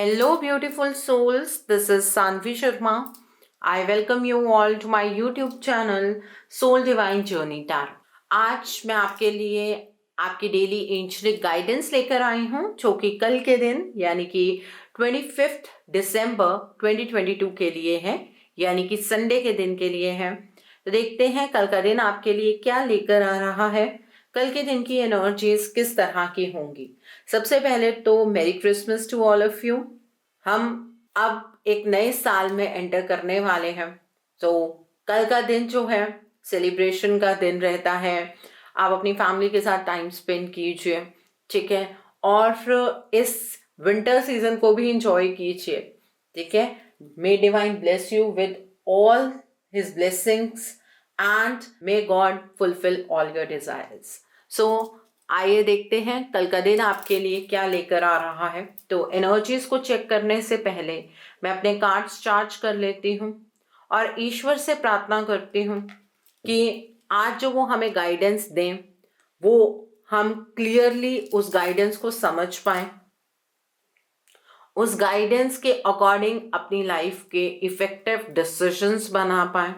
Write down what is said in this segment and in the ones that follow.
Hello, beautiful souls. This is Sanvi Sharma. I welcome you all to my YouTube channel Soul Divine Journey Tarot. आज मैं आपके लिए आपकी daily angelic guidance लेकर आई हूँ जो कि कल के दिन यानी कि 25 दिसंबर 2022 के लिए है, यानी कि संडे के दिन के लिए है। तो देखते हैं कल का दिन आपके लिए क्या लेकर आ रहा है, कल के दिन की एनर्जीज किस तरह की होंगी। सबसे पहले तो merry Christmas to all of you. हम अब एक नए साल में एंटर करने वाले हैं, तो कल का दिन जो है सेलिब्रेशन का दिन रहता है। आप अपनी फैमिली के साथ टाइम स्पेंड कीजिए, ठीक है, और इस विंटर सीजन को भी इंजॉय कीजिए, ठीक है। May divine bless you with all his blessings and may God fulfil all your desires. So आइए देखते हैं कल का दिन आपके लिए क्या लेकर आ रहा है। तो एनर्जीज को चेक करने से पहले मैं अपने कार्ड्स चार्ज कर लेती हूँ और ईश्वर से प्रार्थना करती हूँ कि आज जो वो हमें गाइडेंस दें वो हम क्लियरली उस गाइडेंस को समझ पाएं, उस गाइडेंस के अकॉर्डिंग अपनी लाइफ के इफेक्टिव डिसीजंस बना पाएं,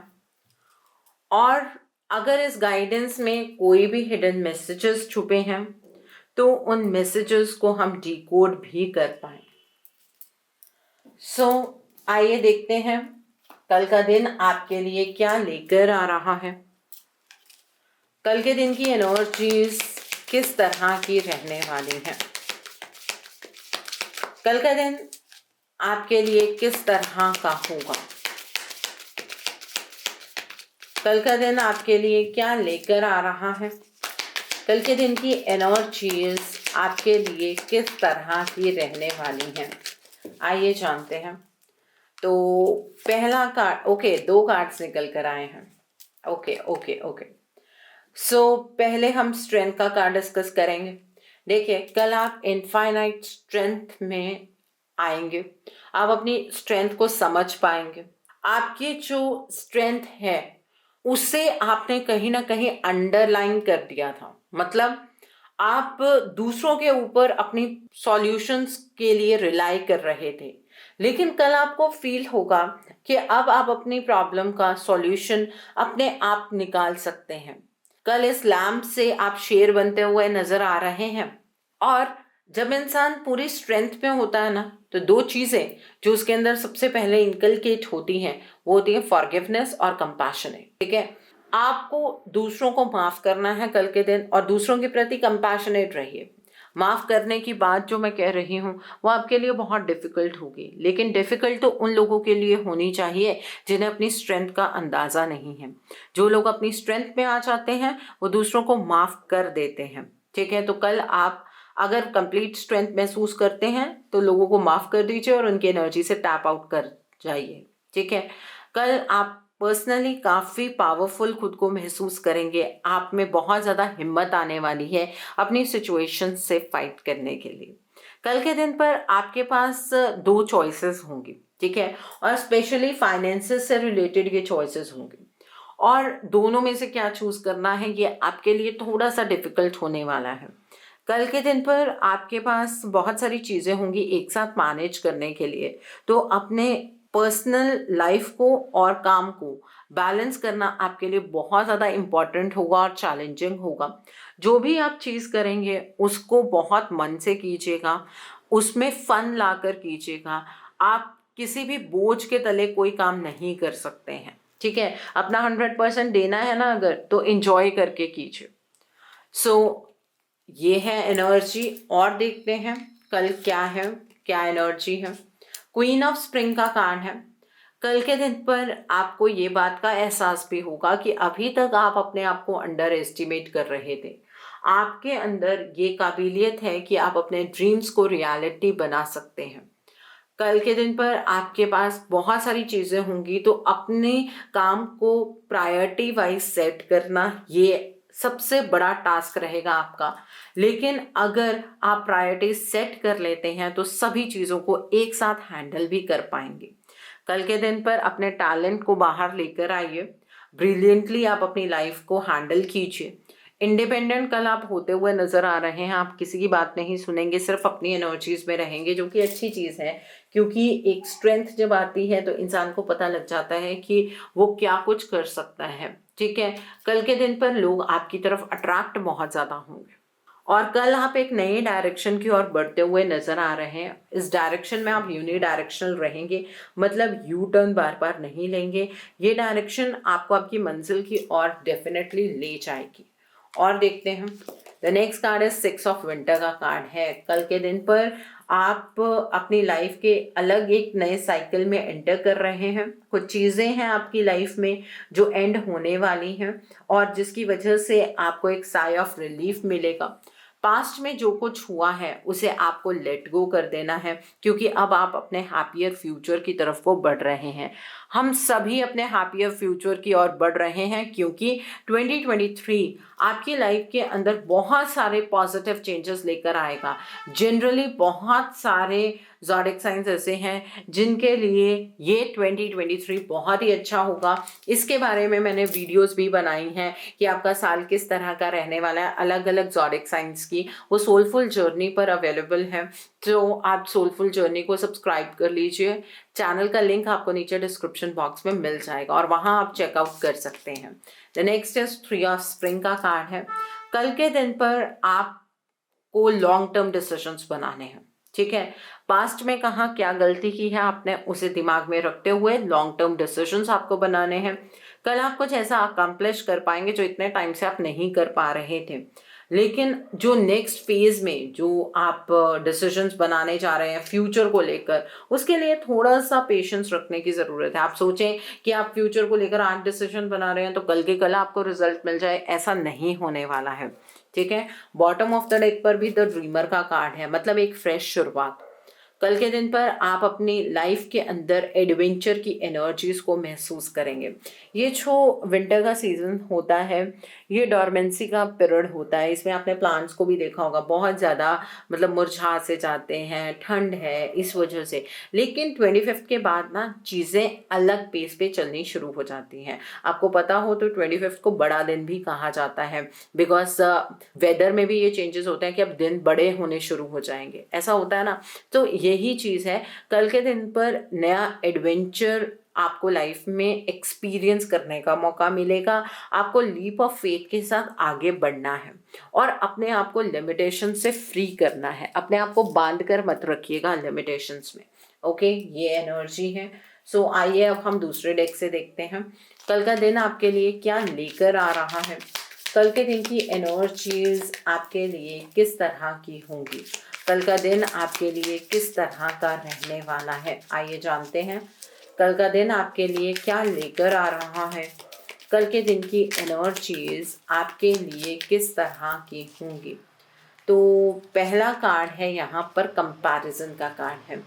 और अगर इस गाइडेंस में कोई भी हिडन मैसेजेस छुपे हैं तो उन मैसेजेस को हम डिकोड भी कर पाए। सो आइए देखते हैं कल का दिन आपके लिए क्या लेकर आ रहा है। कल के दिन की एनर्जीज किस तरह की रहने वाली है, कल का दिन आपके लिए किस तरह का होगा, कल का दिन आपके लिए क्या लेकर आ रहा है, कल के दिन की एनर्जीज आपके लिए किस तरह की रहने वाली हैं। आइए जानते हैं। तो पहला कार्ड, ओके, दो कार्ड्स निकल कर आए हैं। ओके ओके ओके सो पहले हम स्ट्रेंथ का कार्ड डिस्कस करेंगे। देखिए, कल आप इनफाइनाइट स्ट्रेंथ में आएंगे, आप अपनी स्ट्रेंथ को समझ पाएंगे। आपकी जो स्ट्रेंथ है उसे आपने कहीं ना कहीं अंडरलाइन कर दिया था, मतलब आप दूसरों के ऊपर अपनी सॉल्यूशंस के लिए रिलाई कर रहे थे, लेकिन कल आपको फील होगा कि अब आप अपनी प्रॉब्लम का सॉल्यूशन अपने आप निकाल सकते हैं। कल इस लैम्प से आप शेर बनते हुए नजर आ रहे हैं, और जब इंसान पूरी स्ट्रेंथ में होता है ना, तो दो चीजें जो उसके अंदर सबसे पहले इनकलकेट होती हैं वो होती है फॉरगिवनेस और कंपैशनेट, ठीक है। आपको दूसरों को माफ करना है कल के दिन, और दूसरों के प्रति कंपैशनेट रहिए। माफ करने की बात जो मैं कह रही हूँ वो आपके लिए बहुत डिफिकल्ट होगी, लेकिन डिफिकल्ट तो उन लोगों के लिए होनी चाहिए जिन्हें अपनी स्ट्रेंथ का अंदाजा नहीं है। जो लोग अपनी स्ट्रेंथ में आ जाते हैं वो दूसरों को माफ कर देते हैं, ठीक है। तो कल आप अगर कंप्लीट स्ट्रेंथ महसूस करते हैं तो लोगों को माफ कर दीजिए और उनकी एनर्जी से टैप आउट कर जाइए, ठीक है। कल आप पर्सनली काफ़ी पावरफुल खुद को महसूस करेंगे, आप में बहुत ज़्यादा हिम्मत आने वाली है अपनी सिचुएशन से फाइट करने के लिए। कल के दिन पर आपके पास दो चॉइसेस होंगी, ठीक है, और स्पेशली फाइनेंसेस से रिलेटेड ये चॉइसेस होंगी, और दोनों में से क्या चूज करना है ये आपके लिए थोड़ा सा डिफिकल्ट होने वाला है। कल के दिन पर आपके पास बहुत सारी चीज़ें होंगी एक साथ मैनेज करने के लिए, तो अपने पर्सनल लाइफ को और काम को बैलेंस करना आपके लिए बहुत ज़्यादा इम्पॉर्टेंट होगा और चैलेंजिंग होगा। जो भी आप चीज़ करेंगे उसको बहुत मन से कीजिएगा, उसमें फन लाकर कीजिएगा। आप किसी भी बोझ के तले कोई काम नहीं कर सकते हैं, ठीक है। अपना 100% देना है ना अगर, तो एंजॉय करके कीजिए। सो ये है एनर्जी, और देखते हैं कल क्या है, क्या एनर्जी है। क्वीन ऑफ स्प्रिंग का कार्ड है। कल के दिन पर आपको ये बात का एहसास भी होगा कि अभी तक आप अपने आप को अंडर एस्टिमेट कर रहे थे। आपके अंदर ये काबिलियत है कि आप अपने ड्रीम्स को रियलिटी बना सकते हैं। कल के दिन पर आपके पास बहुत सारी चीज़ें होंगी, तो अपने काम को प्रायोरिटी वाइज सेट करना ये सबसे बड़ा टास्क रहेगा आपका। लेकिन अगर आप प्रायोरिटी सेट कर लेते हैं तो सभी चीज़ों को एक साथ हैंडल भी कर पाएंगे। कल के दिन पर अपने टैलेंट को बाहर लेकर आइए, ब्रिलियंटली आप अपनी लाइफ को हैंडल कीजिए। इंडिपेंडेंट कल आप होते हुए नजर आ रहे हैं, आप किसी की बात नहीं सुनेंगे, सिर्फ अपनी एनर्जीज में रहेंगे, जो कि अच्छी चीज़ है। क्योंकि एक स्ट्रेंथ जब आती है तो इंसान को पता लग जाता है कि वो क्या कुछ कर सकता है। ठीक है, कल के दिन पर लोग आपकी तरफ अट्रैक्ट बहुत ज़्यादा होंगे और कल आप एक नए डायरेक्शन की ओर बढ़ते हुए नजर आ रहे हैं। इस डायरेक्शन में आप यूनि डायरेक्शनल रहेंगे, मतलब यू टर्न बार बार नहीं लेंगे। ये डायरेक्शन आपको आपकी मंजिल की ओर डेफिनेटली ले जाएगी। और देखते हैं, द नेक्स्ट कार्ड है 6 ऑफ विंटर का कार्ड है। कल के दिन पर आप अपनी लाइफ के अलग एक नए साइकिल में एंटर कर रहे हैं। कुछ चीज़ें हैं आपकी लाइफ में जो एंड होने वाली हैं और जिसकी वजह से आपको एक साई ऑफ रिलीफ मिलेगा। पास्ट में जो कुछ हुआ है उसे आपको लेट गो कर देना है, क्योंकि अब आप अपने हैप्पियर फ्यूचर की तरफ को बढ़ रहे हैं। हम सभी अपने हैप्पियर फ्यूचर की ओर बढ़ रहे हैं, क्योंकि 2023 आपकी लाइफ के अंदर बहुत सारे पॉजिटिव चेंजेस लेकर आएगा। जनरली बहुत सारे ज़ोडिएक साइंस ऐसे हैं जिनके लिए ये 2023 बहुत ही अच्छा होगा। इसके बारे में मैंने वीडियोस भी बनाई हैं कि आपका साल किस तरह का रहने वाला है, अलग अलग ज़ोडिएक साइंस की, वो सोलफुल जर्नी पर अवेलेबल है। तो आप सोलफुल जर्नी को सब्सक्राइब कर लीजिए। चैनल का लिंक आपको नीचे डिस्क्रिप्शन बॉक्स में मिल जाएगा और वहाँ आप चेकआउट कर सकते हैं। The next is 3 of spring का कार्ड है। कल के दिन पर आपको लॉन्ग टर्म डिसीजंस बनाने हैं। ठीक है, पास्ट में कहाँ क्या गलती की है आपने, उसे दिमाग में रखते हुए लॉन्ग टर्म डिसीजंस आपको बनाने हैं। कल आप कुछ ऐसा अकम्प्लिश कर पाएंगे जो इतने टाइम से आप नहीं कर पा रहे थे। लेकिन जो नेक्स्ट फेज में जो आप डिसीजंस बनाने जा रहे हैं फ्यूचर को लेकर, उसके लिए थोड़ा सा पेशेंस रखने की ज़रूरत है। आप सोचें कि आप फ्यूचर को लेकर आज डिसीजन बना रहे हैं तो कल के कल आपको रिजल्ट मिल जाए, ऐसा नहीं होने वाला है। ठीक है, बॉटम ऑफ द डेक पर भी द ड्रीमर का कार्ड है, मतलब एक फ्रेश शुरुआत। कल के दिन पर आप अपनी लाइफ के अंदर एडवेंचर की एनर्जीज को महसूस करेंगे। ये जो विंटर का सीजन होता है ये डॉर्मेंसी का पीरियड होता है। इसमें आपने प्लांट्स को भी देखा होगा, बहुत ज़्यादा मतलब मुरझा से जाते हैं, ठंड है इस वजह से। लेकिन 25 के बाद ना चीज़ें अलग पेस पे चलनी शुरू हो जाती हैं। आपको पता हो तो 25 को बड़ा दिन भी कहा जाता है, बिकॉज वेदर में भी ये चेंजेस होते हैं कि अब दिन बड़े होने शुरू हो जाएंगे, ऐसा होता है ना। तो यही चीज़ है, कल के दिन पर नया एडवेंचर आपको लाइफ में एक्सपीरियंस करने का मौका मिलेगा। आपको लीप ऑफ फेथ के साथ आगे बढ़ना है और अपने आप को लिमिटेशन से फ्री करना है। अपने आप को बांध कर मत रखिएगा लिमिटेशंस में। ओके, ये एनर्जी है। सो आइए अब हम दूसरे डेक से देखते हैं कल का दिन आपके लिए क्या लेकर आ रहा है। कल के दिन की एनर्जीज आपके लिए किस तरह की होंगी, कल का दिन आपके लिए किस तरह का रहने वाला है, आइए जानते हैं। कल का दिन आपके लिए क्या लेकर आ रहा है, कल के दिन की एनर्जीज आपके लिए किस तरह की होंगी। तो पहला कार्ड है यहाँ पर कंपैरिजन का कार्ड है।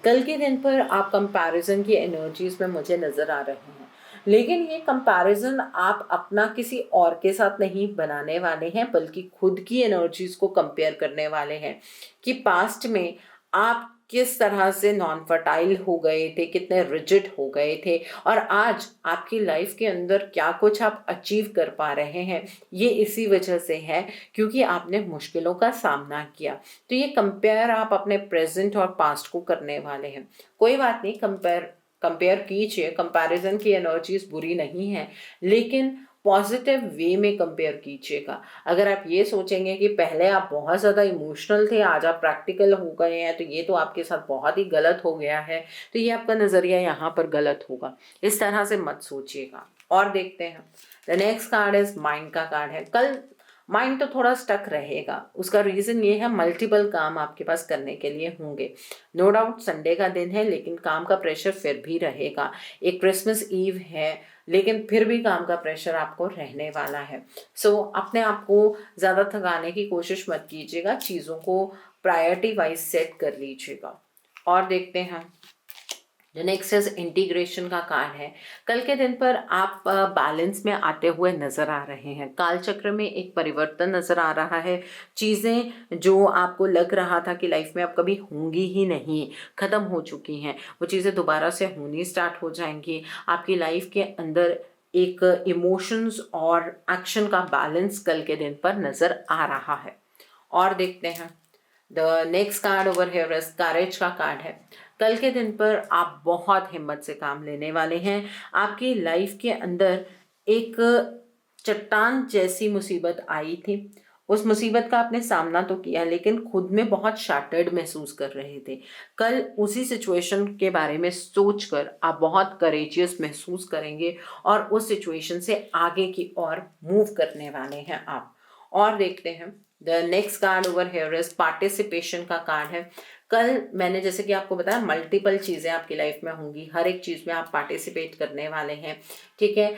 कल के दिन पर आप कंपैरिजन की एनर्जीज में मुझे नज़र आ रहे हैं, लेकिन ये कंपैरिजन आप अपना किसी और के साथ नहीं बनाने वाले हैं, बल्कि खुद की एनर्जीज को कंपेयर करने वाले हैं कि पास्ट में आप किस तरह से नॉन फर्टाइल हो गए थे, कितने रिजिड हो गए थे, और आज आपकी लाइफ के अंदर क्या कुछ आप अचीव कर पा रहे हैं। ये इसी वजह से है क्योंकि आपने मुश्किलों का सामना किया। तो ये कंपेयर आप अपने प्रेजेंट और पास्ट को करने वाले हैं। कोई बात नहीं, कंपेयर कीजिए, कंपैरिजन की एनर्जीज बुरी नहीं है, लेकिन पॉजिटिव वे में कंपेयर कीजिएगा। अगर आप ये सोचेंगे कि पहले आप बहुत ज़्यादा इमोशनल थे, आज आप प्रैक्टिकल हो गए हैं, तो ये तो आपके साथ बहुत ही गलत हो गया है, तो ये आपका नज़रिया यहाँ पर गलत होगा। इस तरह से मत सोचिएगा। और देखते हैं, the next card is mind का कार्ड है। कल माइंड तो थोड़ा स्टक रहेगा, उसका रीज़न ये है मल्टीपल काम आपके पास करने के लिए होंगे। नो डाउट संडे का दिन है, लेकिन काम का प्रेशर फिर भी रहेगा। एक क्रिसमस ईव है, लेकिन फिर भी काम का प्रेशर आपको रहने वाला है। सो अपने आप को ज़्यादा थकाने की कोशिश मत कीजिएगा, चीज़ों को प्रायोरिटी वाइज सेट कर लीजिएगा। और देखते हैं, जो नेक्स्ट इज इंटीग्रेशन का कार्ड है। कल के दिन पर आप बैलेंस में आते हुए नजर आ रहे हैं। काल चक्र में एक परिवर्तन नजर आ रहा है। चीज़ें जो आपको लग रहा था कि लाइफ में अब कभी होंगी ही नहीं, ख़त्म हो चुकी हैं, वो चीज़ें दोबारा से होनी स्टार्ट हो जाएंगी। आपकी लाइफ के अंदर एक इमोशंस और एक्शन का बैलेंस कल के दिन पर नज़र आ रहा है। और देखते हैं the next card over here is करेज का कार्ड है। कल के दिन पर आप बहुत हिम्मत से काम लेने वाले हैं। आपकी लाइफ के अंदर एक चट्टान जैसी मुसीबत आई थी, उस मुसीबत का आपने सामना तो किया लेकिन खुद में बहुत शैटर्ड महसूस कर रहे थे। कल उसी सिचुएशन के बारे में सोचकर आप बहुत करेजियस महसूस करेंगे और उस सिचुएशन से आगे की ओर मूव करने वाले हैं आप। और देखते हैं the next card over here is participation का कार्ड है। कल मैंने जैसे कि आपको बताया मल्टीपल चीज़ें आपकी लाइफ में होंगी, हर एक चीज़ में आप पार्टिसिपेट करने वाले हैं, ठीक है।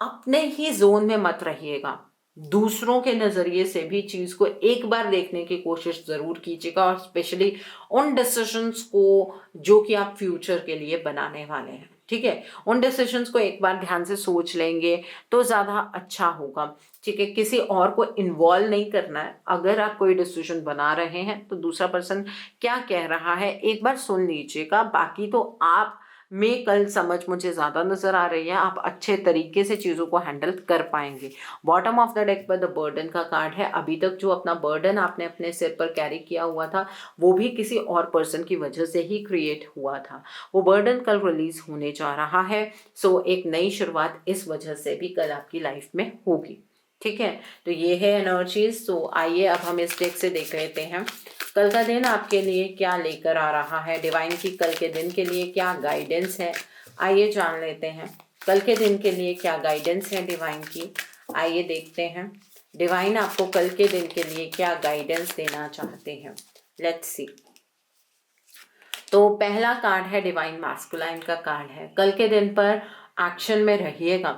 अपने ही जोन में मत रहिएगा, दूसरों के नज़रिए से भी चीज़ को एक बार देखने की कोशिश ज़रूर कीजिएगा और स्पेशली उन डिसीजंस को जो कि आप फ्यूचर के लिए बनाने वाले हैं, ठीक है। उन डिसीजंस को एक बार ध्यान से सोच लेंगे तो ज़्यादा अच्छा होगा, ठीक है। किसी और को इन्वॉल्व नहीं करना है। अगर आप कोई डिसीजन बना रहे हैं तो दूसरा पर्सन क्या कह रहा है एक बार सुन लीजिएगा, बाकी तो आप में कल समझ मुझे ज़्यादा नज़र आ रही है, आप अच्छे तरीके से चीज़ों को हैंडल कर पाएंगे। बॉटम ऑफ द डेक पर द बर्डन का कार्ड है। अभी तक जो अपना बर्डन आपने अपने सिर पर कैरी किया हुआ था वो भी किसी और पर्सन की वजह से ही क्रिएट हुआ था, वो बर्डन कल रिलीज होने जा रहा है। सो एक नई शुरुआत इस वजह से भी कल आपकी लाइफ में होगी, ठीक है। तो ये है एनर्जीज। तो आइए अब हम इस डेक से देख लेते हैं कल का दिन आपके लिए क्या लेकर आ रहा है, डिवाइन की कल के दिन के लिए क्या गाइडेंस है। आइए जान लेते हैं कल के दिन के लिए क्या गाइडेंस है डिवाइन की। आइए देखते हैं डिवाइन आपको कल के दिन के लिए क्या गाइडेंस देना चाहते हैं। Let's see. तो पहला कार्ड है डिवाइन मैस्कुलाइन का कार्ड है। कल के दिन पर एक्शन में रहिएगा,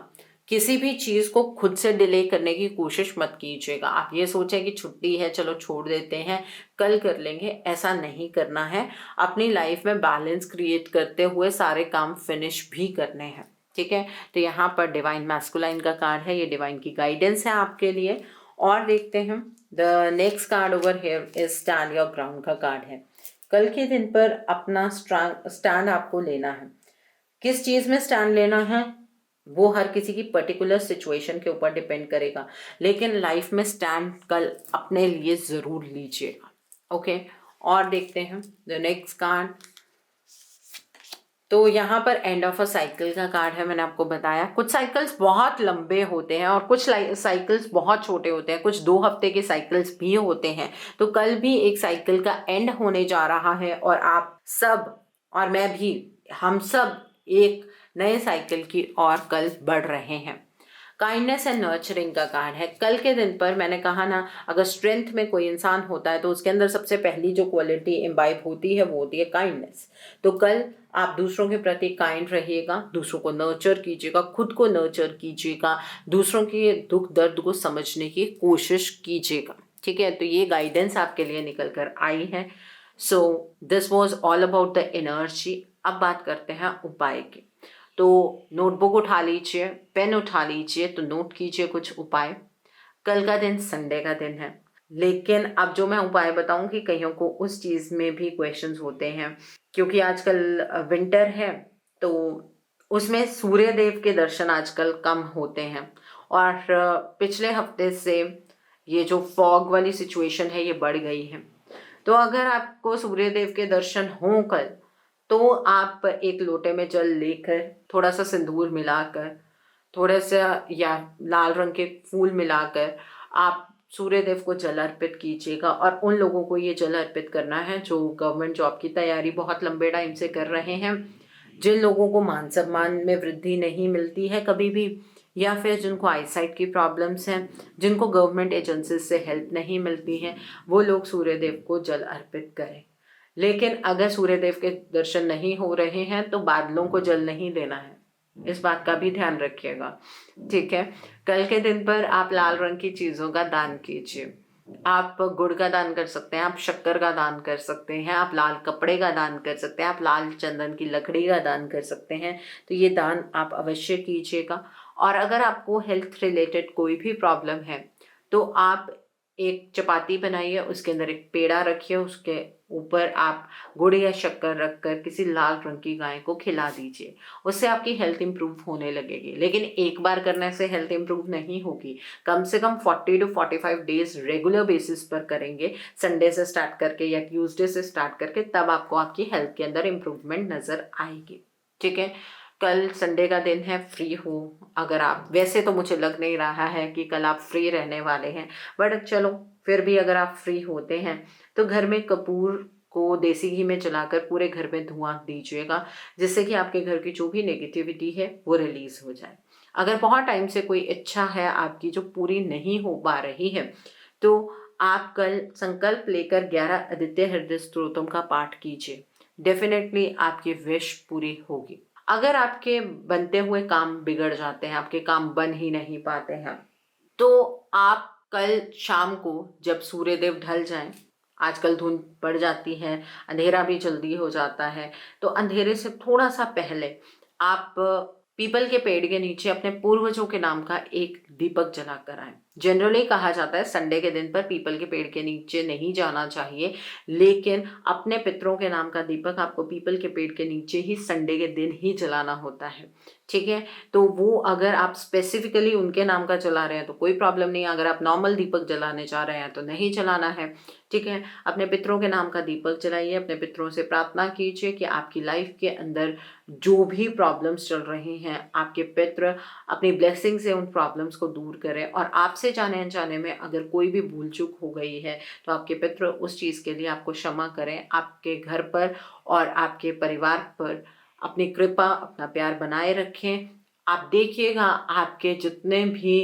किसी भी चीज़ को खुद से डिले करने की कोशिश मत कीजिएगा। आप ये सोचें कि छुट्टी है चलो छोड़ देते हैं कल कर लेंगे, ऐसा नहीं करना है। अपनी लाइफ में बैलेंस क्रिएट करते हुए सारे काम फिनिश भी करने हैं, ठीक है। तो यहाँ पर डिवाइन मैस्कुलाइन का कार्ड है, ये डिवाइन की गाइडेंस है आपके लिए। और देखते हैं the next card over here is stand your ground का कार्ड है। कल के दिन पर अपना स्टैंड आपको लेना है। किस चीज़ में स्टैंड लेना है वो हर किसी की पर्टिकुलर सिचुएशन के ऊपर डिपेंड करेगा, लेकिन लाइफ में स्टैंड कल अपने लिए ज़रूर लीजिएगा, ओके। और देखते हैं द नेक्स्ट कार्ड। तो यहाँ पर एंड ऑफ अ साइकिल का कार्ड है। मैंने आपको बताया कुछ साइकिल्स बहुत लंबे होते हैं और कुछ साइकिल्स बहुत छोटे होते हैं, कुछ 2 हफ्ते के साइकिल्स भी होते हैं। तो कल भी एक साइकिल का एंड होने जा रहा है और आप सब और मैं भी, हम सब एक नए साइकिल की ओर कल बढ़ रहे हैं। काइंडनेस एंड नर्चरिंग का कार्ड है। कल के दिन पर मैंने कहा ना, अगर स्ट्रेंथ में कोई इंसान होता है तो उसके अंदर सबसे पहली जो क्वालिटी इम्बाइब होती है वो होती है काइंडनेस। तो कल आप दूसरों के प्रति काइंड रहिएगा, दूसरों को नर्चर कीजिएगा, खुद को नर्चर कीजिएगा, दूसरों के दुख दर्द को समझने की कोशिश कीजिएगा, ठीक है। तो ये गाइडेंस आपके लिए निकल कर आई है। So this was all about the energy. अब बात करते हैं उपाय की। तो नोटबुक उठा लीजिए, पेन उठा लीजिए, तो नोट कीजिए कुछ उपाय। कल का दिन संडे का दिन है, लेकिन अब जो मैं उपाय बताऊंगी कईयों को उस चीज़ में भी क्वेश्चंस होते हैं, क्योंकि आजकल विंटर है तो उसमें सूर्य देव के दर्शन आजकल कम होते हैं और पिछले हफ्ते से ये जो फॉग वाली सिचुएशन है ये बढ़ गई है। तो अगर आपको सूर्य देव के दर्शन हों कल, तो आप एक लोटे में जल लेकर थोड़ा सा सिंदूर मिलाकर, थोड़ा सा या लाल रंग के फूल मिलाकर आप सूर्य देव को जल अर्पित कीजिएगा। और उन लोगों को ये जल अर्पित करना है जो गवर्नमेंट जॉब की तैयारी बहुत लंबे टाइम से कर रहे हैं, जिन लोगों को मान सम्मान में वृद्धि नहीं मिलती है कभी भी, या फिर जिनको आईसाइट की प्रॉब्लम्स हैं, जिनको गवर्नमेंट एजेंसीज से हेल्प नहीं मिलती है, वो लोग सूर्य देव को जल अर्पित करें। लेकिन अगर सूर्य देव के दर्शन नहीं हो रहे हैं तो बादलों को जल नहीं देना है, इस बात का भी ध्यान रखिएगा, ठीक है। कल के दिन पर आप लाल रंग की चीज़ों का दान कीजिए। आप गुड़ का दान कर सकते हैं, आप शक्कर का दान कर सकते हैं, आप लाल कपड़े का दान कर सकते हैं, आप लाल चंदन की लकड़ी का दान कर सकते हैं। तो ये दान आप अवश्य कीजिएगा। और अगर आपको हेल्थ रिलेटेड कोई भी प्रॉब्लम है तो आप एक चपाती बनाइए, उसके अंदर एक पेड़ा रखिए, उसके ऊपर आप गुड़ या शक्कर रखकर किसी लाल रंग की गाय को खिला दीजिए। उससे आपकी हेल्थ इंप्रूव होने लगेगी। लेकिन एक बार करने से हेल्थ इंप्रूव नहीं होगी, कम से कम 40 to 45 डेज रेगुलर बेसिस पर करेंगे, संडे से स्टार्ट करके या ट्यूसडे से स्टार्ट करके, तब आपको आपकी हेल्थ के अंदर इम्प्रूवमेंट नज़र आएगी। ठीक है, कल संडे का दिन है, फ्री हो अगर आप, वैसे तो मुझे लग नहीं रहा है कि कल आप फ्री रहने वाले हैं, बट चलो फिर भी अगर आप फ्री होते हैं तो घर में कपूर को देसी घी में जलाकर पूरे घर में धुआं दीजिएगा, जिससे कि आपके घर की जो भी नेगेटिविटी है वो रिलीज हो जाए। अगर बहुत टाइम से कोई इच्छा है आपकी जो पूरी नहीं हो पा रही है, तो आप कल संकल्प लेकर 11 आदित्य हृदय स्तोत्रम का पाठ कीजिए, डेफिनेटली आपकी विश पूरी होगी। अगर आपके बनते हुए काम बिगड़ जाते हैं, आपके काम बन ही नहीं पाते हैं, तो आप कल शाम को जब सूर्यदेव ढल जाएं, आजकल धुंध पड़ जाती है, अंधेरा भी जल्दी हो जाता है, तो अंधेरे से थोड़ा सा पहले आप पीपल के पेड़ के नीचे अपने पूर्वजों के नाम का एक दीपक जलाकर आए। जनरली कहा जाता है संडे के दिन पर पीपल के पेड़ के नीचे नहीं जाना चाहिए, लेकिन अपने पितरों के नाम का दीपक आपको पीपल के पेड़ के नीचे ही संडे के दिन ही जलाना होता है। ठीक है, तो वो अगर आप स्पेसिफिकली उनके नाम का जला रहे हैं तो कोई प्रॉब्लम नहीं, अगर आप नॉर्मल दीपक जलाने जा रहे हैं तो नहीं जलाना है। ठीक है, अपने पितरों के नाम का दीपक जलाइए, अपने पितरों से प्रार्थना कीजिए कि आपकी लाइफ के अंदर जो भी प्रॉब्लम्स चल रही हैं, आपके पितर अपनी ब्लेसिंग से उन प्रॉब्लम्स को दूर करें, और आपसे जाने अनजाने में अगर कोई भी भूल चूक हो गई है तो आपके पितर उस चीज़ के लिए आपको क्षमा करें, आपके घर पर और आपके परिवार पर अपनी कृपा, अपना प्यार बनाए रखें। आप देखिएगा आपके जितने भी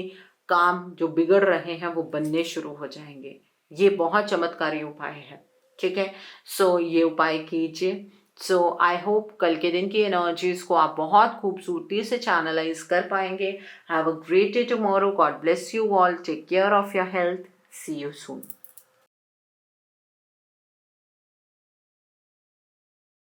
काम जो बिगड़ रहे हैं वो बनने शुरू हो जाएंगे। ये बहुत चमत्कारी उपाय है। ठीक है, सो ये उपाय कीजिए। सो आई होप कल के दिन की एनर्जीज को आप बहुत खूबसूरती से चैनलाइज कर पाएंगे। Have a great day tomorrow. God bless you all. Take care of your health. See you soon.